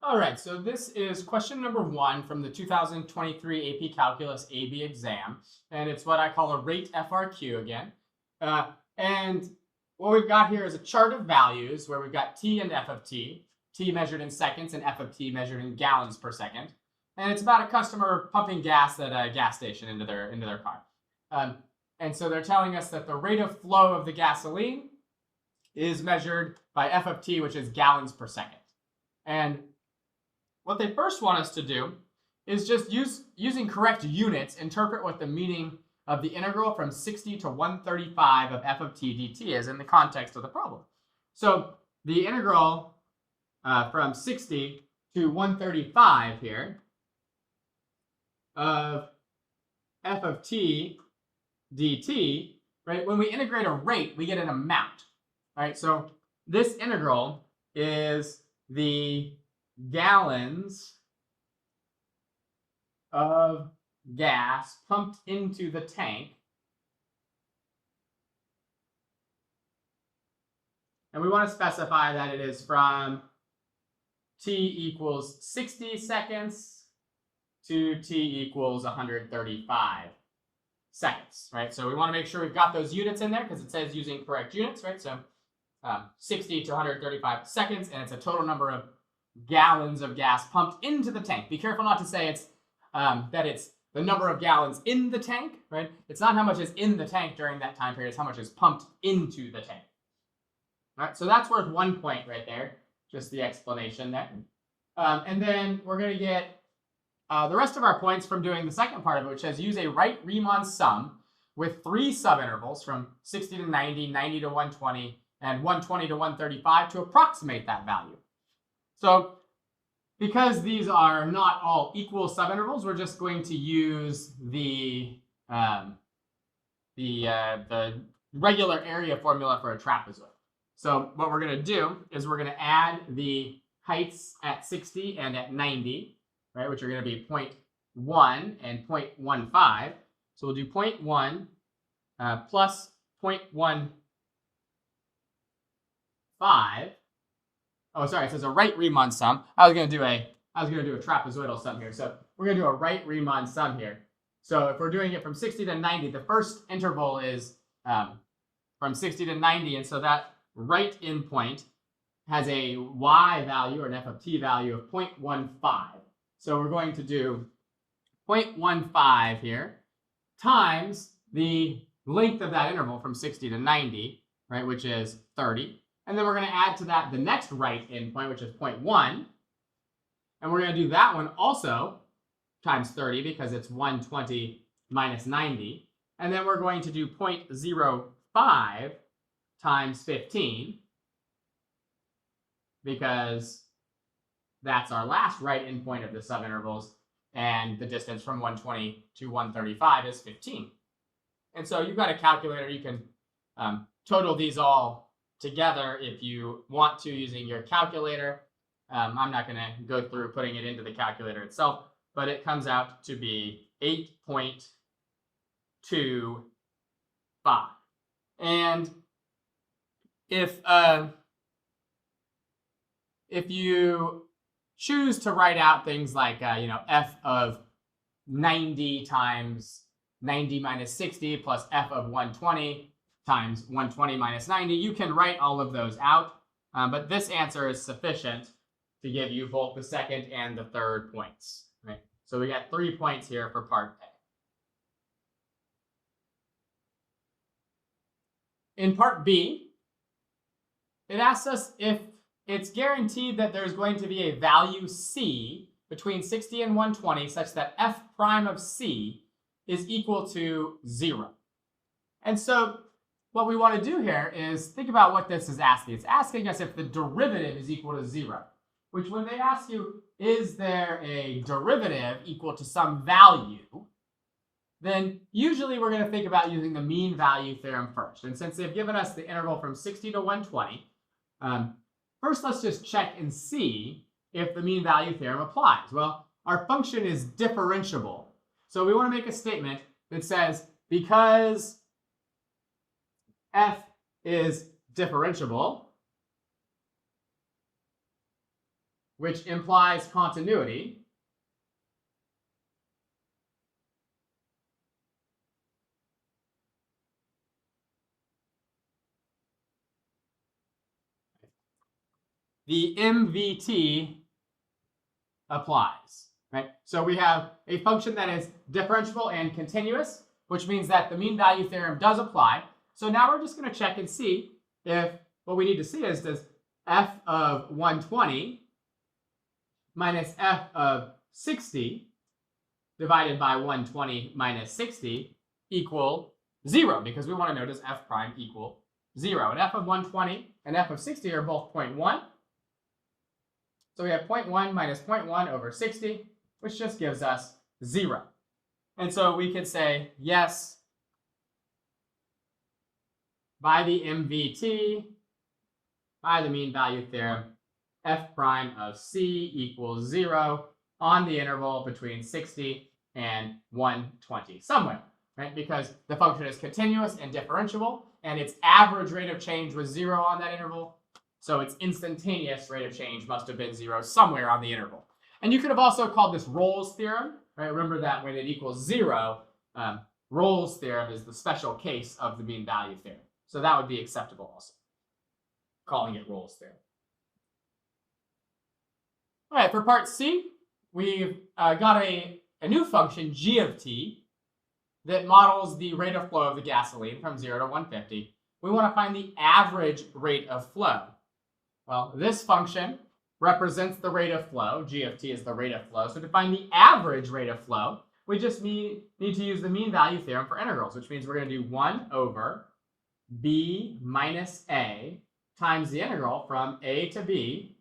All right, so this is question number 1 from the 2023 AP Calculus AB exam, and it's what I call a rate FRQ again. And what we've got here is a chart of values where we've got T and F of T measured in seconds and F of T measured in gallons per second. And it's about a customer pumping gas at a gas station into their car. And so they're telling us that the rate of flow of the gasoline is measured by F of T, which is gallons per second. And what they first want us to do is just using correct units, interpret what the meaning of the integral from 60 to 135 of f of t dt is in the context of the problem. So the integral from 60 to 135 here of f of t dt, right? When we integrate a rate, we get an amount, right? So this integral is the gallons of gas pumped into the tank. And we want to specify that it is from t equals 60 seconds to t equals 135 seconds, right? So we want to make sure we've got those units in there because it says using correct units, right? So 60 to 135 seconds, and it's a total number of gallons of gas pumped into the tank. Be careful not to say it's that it's the number of gallons in the tank, right? It's not how much is in the tank during that time period, it's how much is pumped into the tank. All right, so that's worth 1 point right there, just the explanation there. And then we're going to get the rest of our points from doing the second part of it, which says use a right-Riemann sum with 3 subintervals from 60 to 90, 90 to 120, and 120 to 135 to approximate that value. So because these are not all equal subintervals, we're just going to use the regular area formula for a trapezoid. So what we're going to do is we're going to add the heights at 60 and at 90, right, which are going to be 0.1 and 0.15. So we'll do 0.1 plus 0.15. Oh, sorry, it says a right Riemann sum. I was gonna do a trapezoidal sum here. So we're gonna do a right Riemann sum here. So if we're doing it from 60 to 90, the first interval is from 60 to 90, and so that right endpoint has a y value or an f of t value of 0.15. So we're going to do 0.15 here times the length of that interval from 60 to 90, right, which is 30. And then we're going to add to that the next right endpoint, which is 0.1. And we're going to do that one also times 30 because it's 120 minus 90. And then we're going to do 0.05 times 15 because that's our last right endpoint of the subintervals. And the distance from 120 to 135 is 15. And so you've got a calculator. You can total these all together if you want to using your calculator. I'm not going to go through putting it into the calculator itself, but it comes out to be 8.25. And if you choose to write out things like f of 90 times 90 minus 60 plus f of 120 times 120 minus 90, you can write all of those out, but this answer is sufficient to give you both the second and the third points, right? So we got 3 points here for part A. In part B, it asks us if it's guaranteed that there's going to be a value c between 60 and 120 such that f prime of c is equal to 0. And so what we want to do here is think about what this is asking. It's asking us if the derivative is equal to 0, which when they ask you, is there a derivative equal to some value, then usually we're going to think about using the mean value theorem first. And since they've given us the interval from 60 to 120, first let's just check and see if the mean value theorem applies. Well, our function is differentiable. So we want to make a statement that says because f is differentiable, which implies continuity, the MVT applies, right? So we have a function that is differentiable and continuous, which means that the mean value theorem does apply. So now we're just going to check and see if what we need to see is, does f of 120 minus f of 60 divided by 120 minus 60 equal 0? Because we want to know, does f prime equal 0? And f of 120 and f of 60 are both 0.1. So we have 0.1 minus 0.1 over 60, which just gives us 0. And so we could say, yes, by the MVT, by the mean value theorem, f prime of c equals 0 on the interval between 60 and 120, somewhere, right? Because the function is continuous and differentiable, and its average rate of change was 0 on that interval. So its instantaneous rate of change must have been 0 somewhere on the interval. And you could have also called this Rolle's theorem, right? Remember that when it equals 0, Rolle's theorem is the special case of the mean value theorem. So that would be acceptable also, calling it Rolle's theorem. All right, for part C, we've got a new function, g of t, that models the rate of flow of the gasoline from 0 to 150. We want to find the average rate of flow. Well, this function represents the rate of flow. G of t is the rate of flow. So to find the average rate of flow, we just need to use the mean value theorem for integrals, which means we're going to do 1 over b minus a times the integral from a to b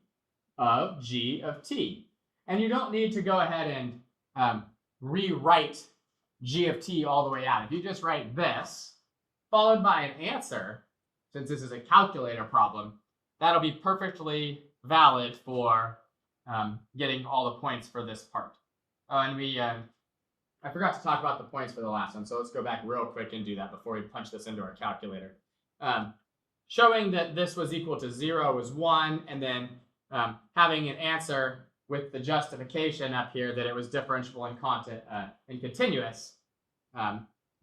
of g of t. And you don't need to go ahead and rewrite g of t all the way out. If you just write this, followed by an answer, since this is a calculator problem, that'll be perfectly valid for getting all the points for this part. And I forgot to talk about the points for the last one, so let's go back real quick and do that before we punch this into our calculator. Showing that this was equal to 0 was 1, and then having an answer with the justification up here that it was differentiable and continuous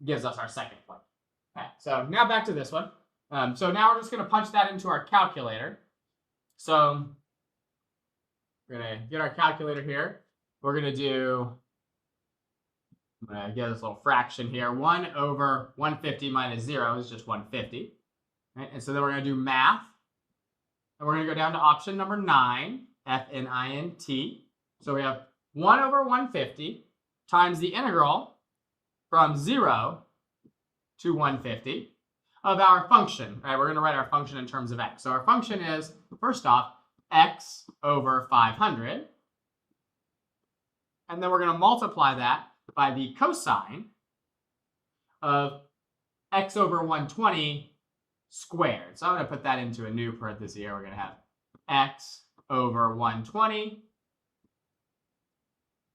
gives us our second point. Okay, so now back to this one. So now we're just going to punch that into our calculator. So we're going to get our calculator here. We're going to do, I'm going to get this little fraction here. 1 over 150 minus 0 is just 150. Right? And so then we're going to do math. And we're going to go down to option number 9, FNINT. So we have 1 over 150 times the integral from 0 to 150 of our function. Right? We're going to write our function in terms of x. So our function is, first off, x over 500. And then we're going to multiply that by the cosine of x over 120 squared. So I'm going to put that into a new parenthesis here. We're going to have x over 120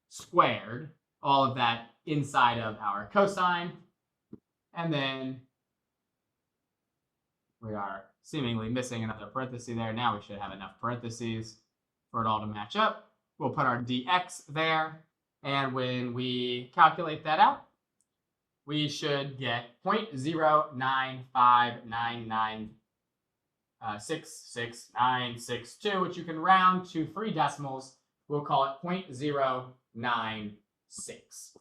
squared, all of that inside of our cosine. And then we are seemingly missing another parenthesis there. Now we should have enough parentheses for it all to match up. We'll put our dx there. And when we calculate that out, we should get 0.09599666962, which you can round to 3 decimals. We'll call it 0.096.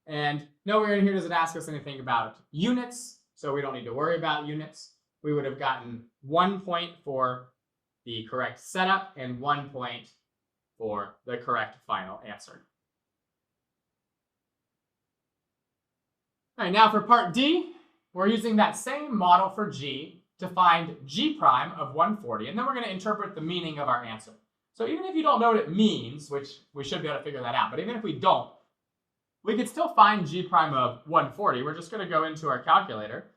And nowhere in here does it ask us anything about units, so we don't need to worry about units. We would have gotten 1 point for the correct setup and 1 point for the correct final answer. All right, now for part D, we're using that same model for G to find G prime of 140, and then we're going to interpret the meaning of our answer. So even if you don't know what it means, which we should be able to figure that out, but even if we don't, we could still find G prime of 140. We're just going to go into our calculator,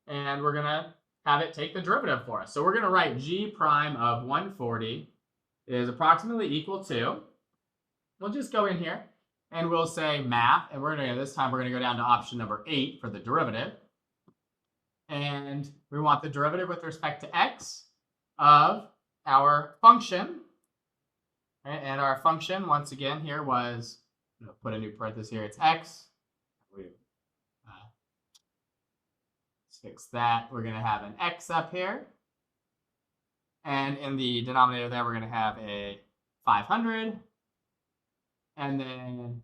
and we're going to have it take the derivative for us. So we're going to write G prime of 140 is approximately equal to, we'll just go in here, and we'll say math, and we're going to, this time we're going to go down to option number 8 for the derivative. And we want the derivative with respect to x of our function. Right? And our function, once again, here was, I'm going to put a new parenthesis here, it's x. Let's fix that. We're going to have an x up here. And in the denominator there, we're going to have a 500. And then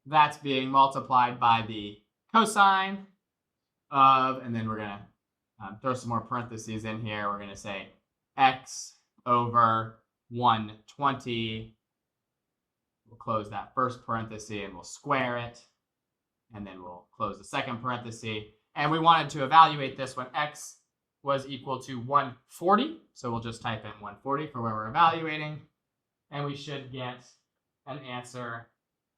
that's being multiplied by the cosine of, and then we're going to throw some more parentheses in here. We're going to say x over 120. We'll close that first parenthesis and we'll square it. And then we'll close the second parenthesis. And we wanted to evaluate this when x was equal to 140. So we'll just type in 140 for where we're evaluating. And we should get an answer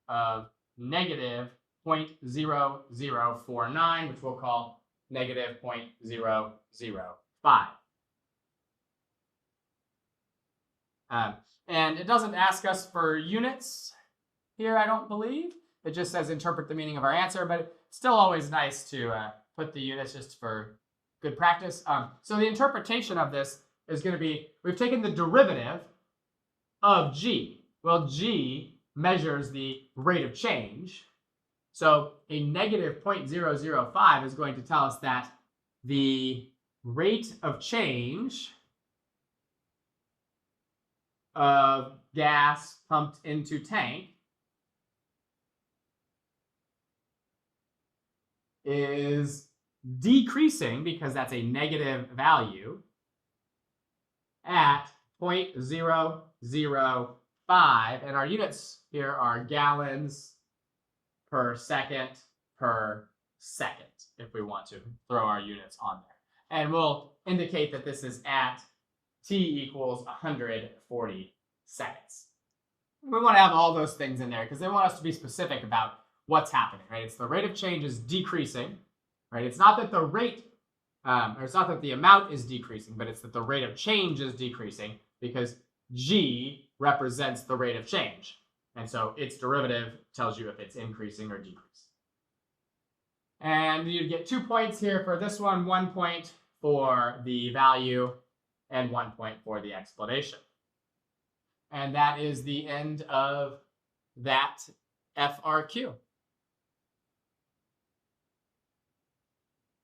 of negative 0.0049, which we'll call negative 0.005. And it doesn't ask us for units here, I don't believe. It just says interpret the meaning of our answer, but it's still always nice to put the units just for good practice. So the interpretation of this is going to be, we've taken the derivative of g. Well, g measures the rate of change. So a negative 0.005 is going to tell us that the rate of change of gas pumped into tank is decreasing, because that's a negative value, at 0.005. And our units here are gallons per second, if we want to throw our units on there. And we'll indicate that this is at t equals 140 seconds. We want to have all those things in there because they want us to be specific about what's happening, right? It's the rate of change is decreasing, right? It's not that the rate, or it's not that the amount is decreasing, but it's that the rate of change is decreasing because g represents the rate of change. And so its derivative tells you if it's increasing or decreasing. And you'd get 2 points here for this one, 1 point for the value, and 1 point for the explanation. And that is the end of that FRQ.